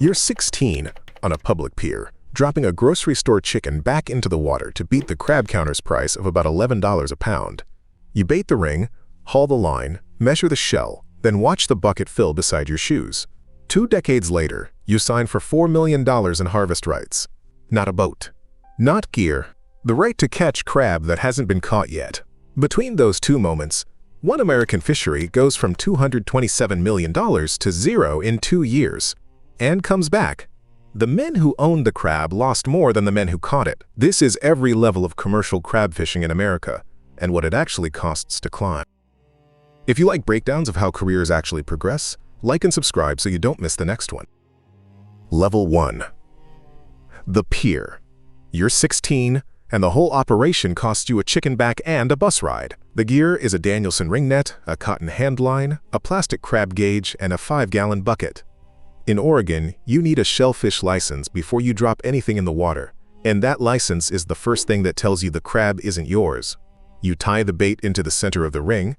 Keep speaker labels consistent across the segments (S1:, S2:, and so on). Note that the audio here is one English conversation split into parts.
S1: You're 16 on a public pier, dropping a grocery store chicken back into the water to beat the crab counter's price of about $11 a pound. You bait the ring, haul the line, measure the shell, then watch the bucket fill beside your shoes. 2 decades later, you sign for $4 million in harvest rights. Not a boat. Not gear. The right to catch crab that hasn't been caught yet. Between those two moments, one American fishery goes from $227 million to zero in 2 years. And comes back. The men who owned the crab lost more than the men who caught it. This is every level of commercial crab fishing in America, and what it actually costs to climb. If you like breakdowns of how careers actually progress, like and subscribe so you don't miss the next one. Level 1. The pier. You're 16, and the whole operation costs you a chicken back and a bus ride. The gear is a Danielson ring net, a cotton hand line, a plastic crab gauge, and a 5-gallon bucket. In Oregon, you need a shellfish license before you drop anything in the water, and that license is the first thing that tells you the crab isn't yours. You tie the bait into the center of the ring,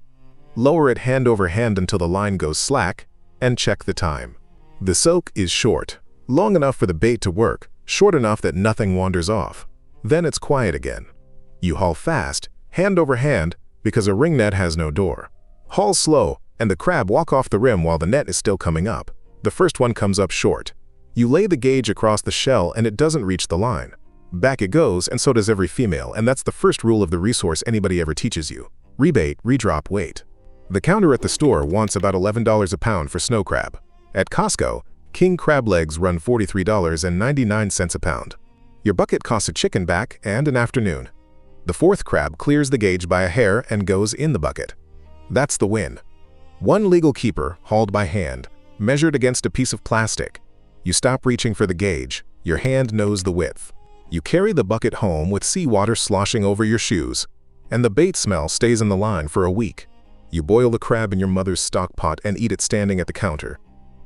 S1: lower it hand over hand until the line goes slack, and check the time. The soak is short, long enough for the bait to work, short enough that nothing wanders off. Then it's quiet again. You haul fast, hand over hand, because a ring net has no door. Haul slow, and the crab walk off the rim while the net is still coming up. The first one comes up short. You lay the gauge across the shell and it doesn't reach the line. Back it goes, and so does every female, and that's the first rule of the resource anybody ever teaches you. Rebait, redrop, wait. The counter at the store wants about $11 a pound for snow crab. At Costco, king crab legs run $43.99 a pound. Your bucket costs a chicken back and an afternoon. The fourth crab clears the gauge by a hair and goes in the bucket. That's the win. One legal keeper, hauled by hand, measured against a piece of plastic. You stop reaching for the gauge. Your hand knows the width. You carry the bucket home with seawater sloshing over your shoes, and the bait smell stays in the line for a week. You boil the crab in your mother's stock pot and eat it standing at the counter.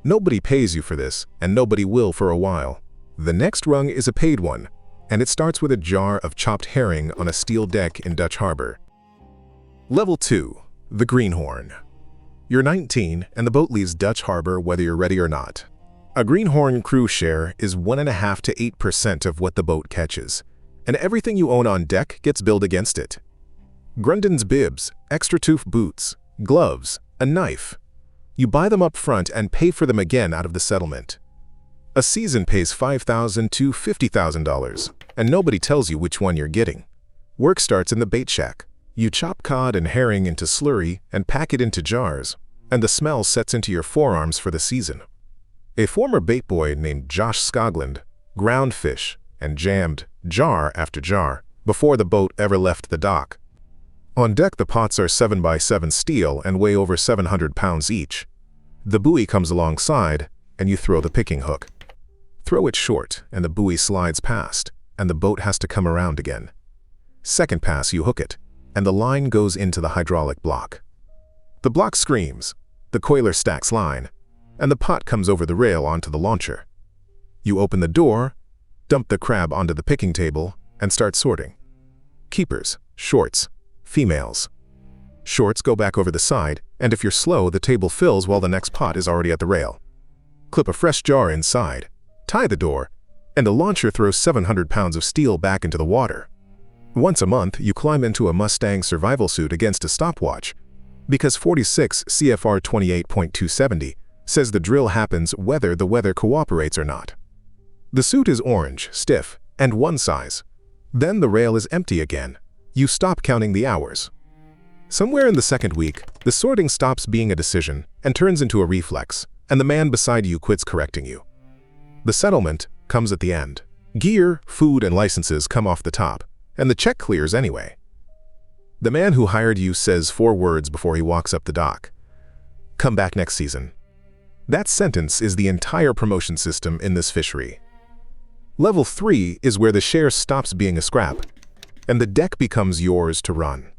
S1: Nobody pays you for this, and nobody will for a while. The next rung is a paid one, and it starts with a jar of chopped herring on a steel deck in Dutch Harbor. Level 2. The greenhorn. You're 19, and the boat leaves Dutch Harbor whether you're ready or not. A greenhorn crew share is 1.5% to 8% of what the boat catches, and everything you own on deck gets billed against it. Grundon's bibs, extra tooth boots, gloves, a knife. You buy them up front and pay for them again out of the settlement. A season pays $5,000 to $50,000, and nobody tells you which one you're getting. Work starts in the bait shack. You chop cod and herring into slurry and pack it into jars, and the smell sets into your forearms for the season. A former bait boy named Josh Skoglund ground fish and jammed jar after jar before the boat ever left the dock. On deck, the pots are 7x7 steel and weigh over 700 pounds each. The buoy comes alongside, and you throw the picking hook. Throw it short, and the buoy slides past, and the boat has to come around again. Second pass, you hook it, and the line goes into the hydraulic block. The block screams, the coiler stacks line, and the pot comes over the rail onto the launcher. You open the door, dump the crab onto the picking table, and start sorting. Keepers, shorts, females. Shorts go back over the side, and if you're slow, the table fills while the next pot is already at the rail. Clip a fresh jar inside, tie the door, and the launcher throws 700 pounds of steel back into the water. Once a month, you climb into a Mustang survival suit against a stopwatch, because 46 CFR 28.270 says the drill happens whether the weather cooperates or not. The suit is orange, stiff, and one size. Then the rail is empty again. You stop counting the hours. Somewhere in the second week, the sorting stops being a decision and turns into a reflex, and the man beside you quits correcting you. The settlement comes at the end. Gear, food, and licenses come off the top, and the check clears anyway. The man who hired you says 4 words before he walks up the dock. Come back next season. That sentence is the entire promotion system in this fishery. Level 3 is where the share stops being a scrap, and the deck becomes yours to run.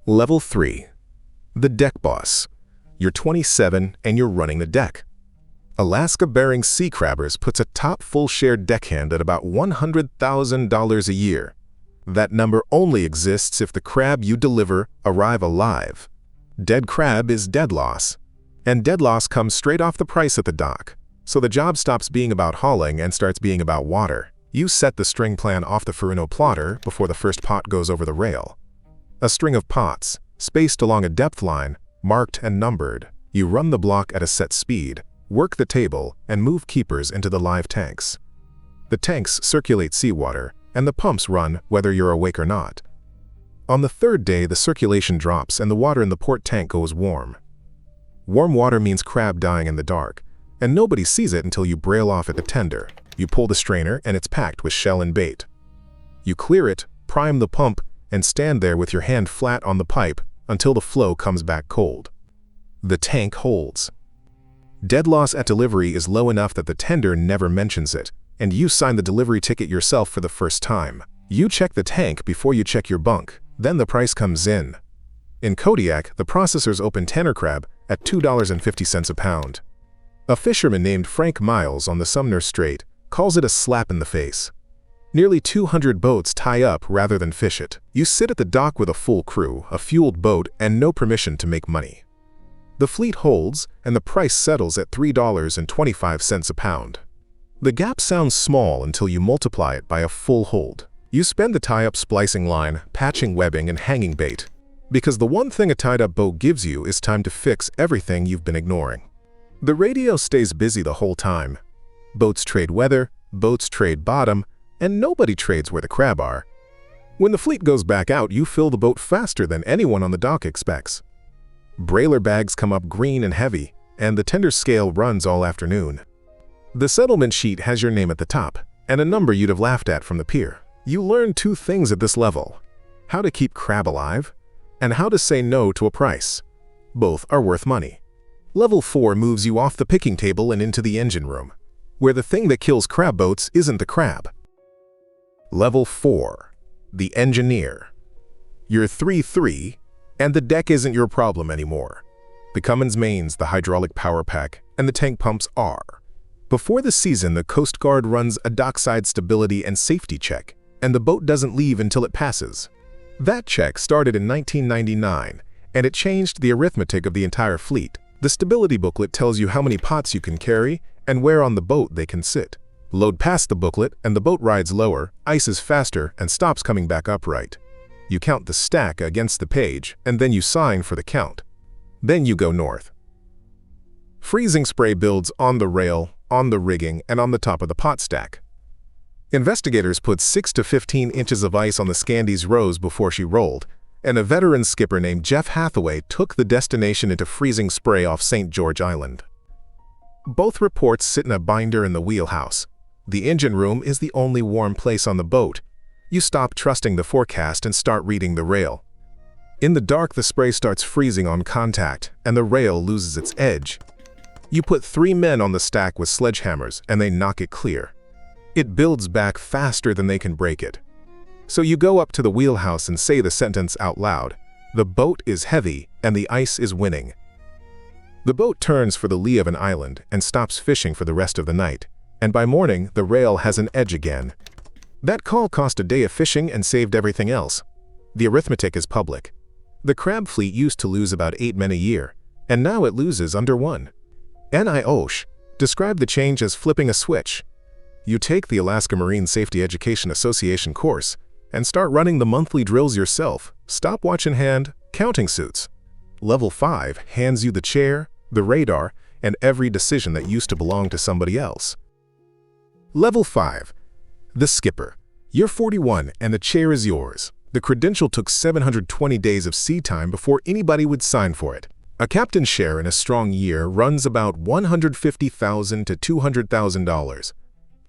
S1: Level 3. The deck boss. You're 27 and you're running the deck. Alaska Bering Sea Crabbers puts a top full share deckhand at about $100,000 a year. That number only exists if the crab you deliver arrive alive. Dead crab is dead loss, and dead loss comes straight off the price at the dock. So the job stops being about hauling and starts being about water. You set the string plan off the Furuno plotter before the first pot goes over the rail. A string of pots, spaced along a depth line, marked and numbered. You run the block at a set speed, work the table, and move keepers into the live tanks. The tanks circulate seawater, and the pumps run whether you're awake or not. On the third day, the circulation drops and the water in the port tank goes warm. Warm water means crab dying in the dark, and nobody sees it until you brail off at the tender. You pull the strainer and it's packed with shell and bait. You clear it, prime the pump, and stand there with your hand flat on the pipe until the flow comes back cold. The tank holds. Dead loss at delivery is low enough that the tender never mentions it, and you sign the delivery ticket yourself for the first time. You check the tank before you check your bunk, then the price comes in. In Kodiak, the processors open tanner crab at $2.50 a pound. A fisherman named Frank Miles on the Sumner Strait calls it a slap in the face. Nearly 200 boats tie up rather than fish it. You sit at the dock with a full crew, a fueled boat, and no permission to make money. The fleet holds, and the price settles at $3.25 a pound. The gap sounds small until you multiply it by a full hold. You spend the tie-up splicing line, patching webbing, and hanging bait, because the one thing a tied-up boat gives you is time to fix everything you've been ignoring. The radio stays busy the whole time. Boats trade weather, boats trade bottom, and nobody trades where the crab are. When the fleet goes back out, you fill the boat faster than anyone on the dock expects. Brailer bags come up green and heavy, and the tender scale runs all afternoon. The settlement sheet has your name at the top, and a number you'd have laughed at from the pier. You learn two things at this level: how to keep crab alive, and how to say no to a price. Both are worth money. Level 4 moves you off the picking table and into the engine room, where the thing that kills crab boats isn't the crab. Level 4. The Engineer. You're 3-3, and the deck isn't your problem anymore. The Cummins mains, the hydraulic power pack, and the tank pumps are. Before the season, the Coast Guard runs a dockside stability and safety check, and the boat doesn't leave until it passes. That check started in 1999, and it changed the arithmetic of the entire fleet. The stability booklet tells you how many pots you can carry and where on the boat they can sit. Load past the booklet and the boat rides lower, ices faster, and stops coming back upright. You count the stack against the page, and then you sign for the count. Then you go north. Freezing spray builds on the rail, on the rigging, and on the top of the pot stack. Investigators put 6 to 15 inches of ice on the Scandy's rose before she rolled, and a veteran skipper named Jeff Hathaway took the destination into freezing spray off St. George Island. Both reports sit in a binder in the wheelhouse. The engine room is the only warm place on the boat. You stop trusting the forecast and start reading the rail. In the dark, the spray starts freezing on contact, and the rail loses its edge. You put 3 men on the stack with sledgehammers, and they knock it clear. It builds back faster than they can break it. So you go up to the wheelhouse and say the sentence out loud: "The boat is heavy, and the ice is winning." The boat turns for the lee of an island and stops fishing for the rest of the night, and by morning, the rail has an edge again. That call cost a day of fishing and saved everything else. The arithmetic is public. The crab fleet used to lose about 8 men a year, and now it loses under 1. N.I. Osh described the change as flipping a switch. You take the Alaska Marine Safety Education Association course and start running the monthly drills yourself, stopwatch in hand, counting suits. Level 5 hands you the chair, the radar, and every decision that used to belong to somebody else. Level 5. The Skipper. You're 41 and the chair is yours. The credential took 720 days of sea time before anybody would sign for it. A captain's share in a strong year runs about $150,000 to $200,000.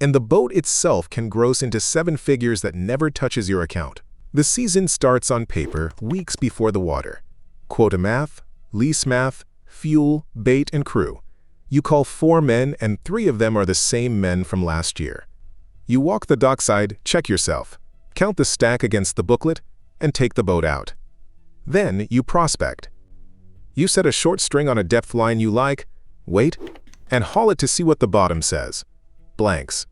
S1: And the boat itself can gross into 7 figures that never touches your account. The season starts on paper weeks before the water. Quota math, lease math, fuel, bait, and crew. You call 4 men and 3 of them are the same men from last year. You walk the dockside, check yourself, count the stack against the booklet, and take the boat out. Then you prospect. You set a short string on a depth line you like, wait, and haul it to see what the bottom says. Blanks.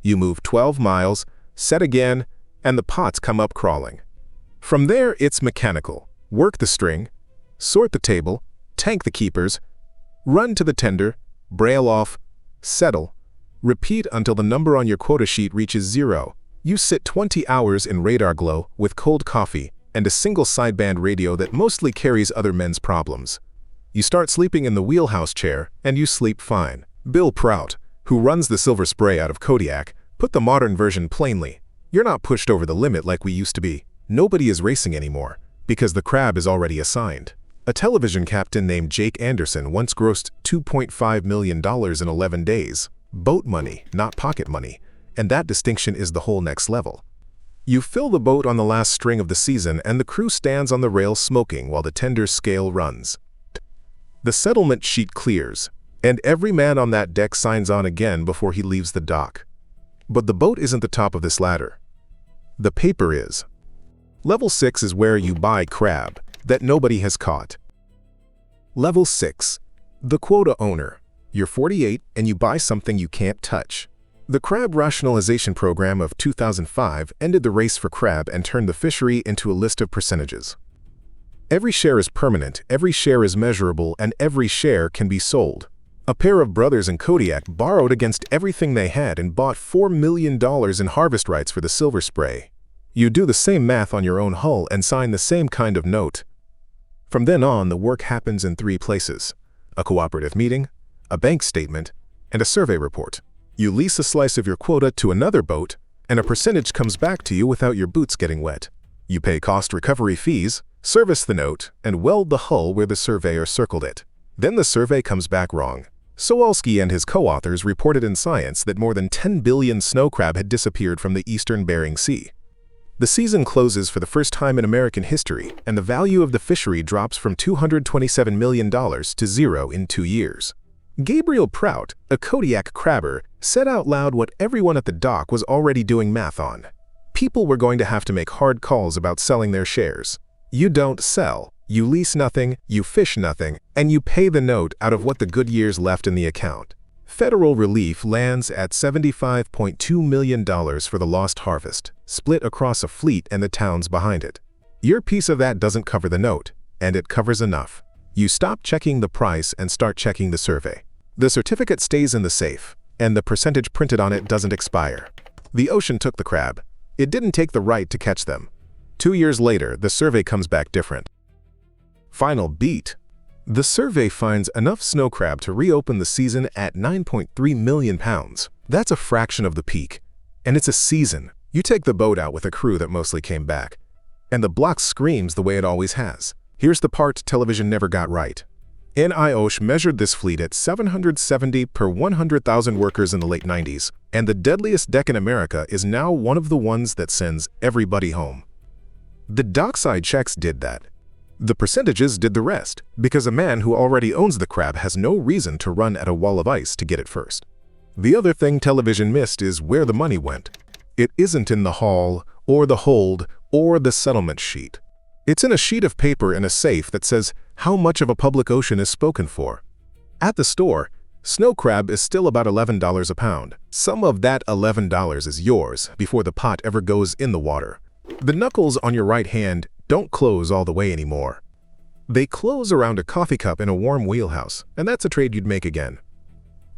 S1: You move 12 miles, set again, and the pots come up crawling. From there, it's mechanical. Work the string, sort the table, tank the keepers, run to the tender, brail off, Settle. Repeat until the number on your quota sheet reaches 0. You sit 20 hours in radar glow with cold coffee and a single sideband radio that mostly carries other men's problems. You start sleeping in the wheelhouse chair, and you sleep fine. Bill Prout, who runs the Silver Spray out of Kodiak, put the modern version plainly. You're not pushed over the limit like we used to be. Nobody is racing anymore, because the crab is already assigned. A television captain named Jake Anderson once grossed $2.5 million in 11 days. Boat money, not pocket money, and that distinction is the whole next level. You fill the boat on the last string of the season, and the crew stands on the rail smoking while the tender's scale runs. The settlement sheet clears, and every man on that deck signs on again before he leaves the dock. But the boat isn't the top of this ladder. The paper is. Level 6 is where you buy crab that nobody has caught. Level 6. The quota owner. You're 48 and you buy something you can't touch. The Crab Rationalization Program of 2005 ended the race for crab and turned the fishery into a list of percentages. Every share is permanent, every share is measurable, and every share can be sold. A pair of brothers in Kodiak borrowed against everything they had and bought $4 million in harvest rights for the Silver Spray. You do the same math on your own hull and sign the same kind of note. From then on, the work happens in 3 places: a cooperative meeting, a bank statement, and a survey report. You lease a slice of your quota to another boat, and a percentage comes back to you without your boots getting wet. You pay cost recovery fees, service the note, and weld the hull where the surveyor circled it. Then the survey comes back wrong. Sowalski and his co-authors reported in Science that more than 10 billion snow crab had disappeared from the eastern Bering Sea. The season closes for the first time in American history, and the value of the fishery drops from $227 million to 0 in 2 years. Gabriel Prout, a Kodiak crabber, said out loud what everyone at the dock was already doing math on. People were going to have to make hard calls about selling their shares. You don't sell, you lease nothing, you fish nothing, and you pay the note out of what the good years left in the account. Federal relief lands at $75.2 million for the lost harvest, split across a fleet and the towns behind it. Your piece of that doesn't cover the note, and it covers enough. You stop checking the price and start checking the survey. The certificate stays in the safe, and the percentage printed on it doesn't expire. The ocean took the crab. It didn't take the right to catch them. 2 years later, the survey comes back different. Final beat. The survey finds enough snow crab to reopen the season at 9.3 million pounds. That's a fraction of the peak. And it's a season. You take the boat out with a crew that mostly came back. And the block screams the way it always has. Here's the part television never got right. NIOSH measured this fleet at 770 per 100,000 workers in the late 90s, and the deadliest deck in America is now one of the ones that sends everybody home. The dockside checks did that. The percentages did the rest, because a man who already owns the crab has no reason to run at a wall of ice to get it first. The other thing television missed is where the money went. It isn't in the haul, or the hold, or the settlement sheet. It's in a sheet of paper in a safe that says how much of a public ocean is spoken for. At the store, snow crab is still about $11 a pound. Some of that $11 is yours before the pot ever goes in the water. The knuckles on your right hand don't close all the way anymore. They close around a coffee cup in a warm wheelhouse, and that's a trade you'd make again.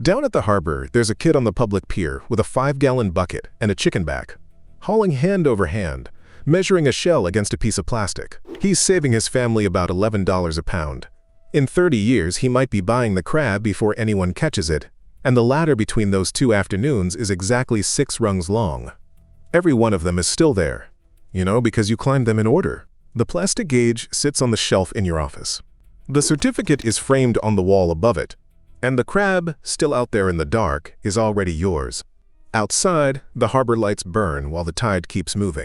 S1: Down at the harbor, there's a kid on the public pier with a 5-gallon bucket and a chicken back, hauling hand over hand, measuring a shell against a piece of plastic. He's saving his family about $11 a pound. In 30 years, he might be buying the crab before anyone catches it, and the ladder between those 2 afternoons is exactly 6 rungs long. Every one of them is still there, because you climbed them in order. The plastic gauge sits on the shelf in your office. The certificate is framed on the wall above it, and the crab, still out there in the dark, is already yours. Outside, the harbor lights burn while the tide keeps moving.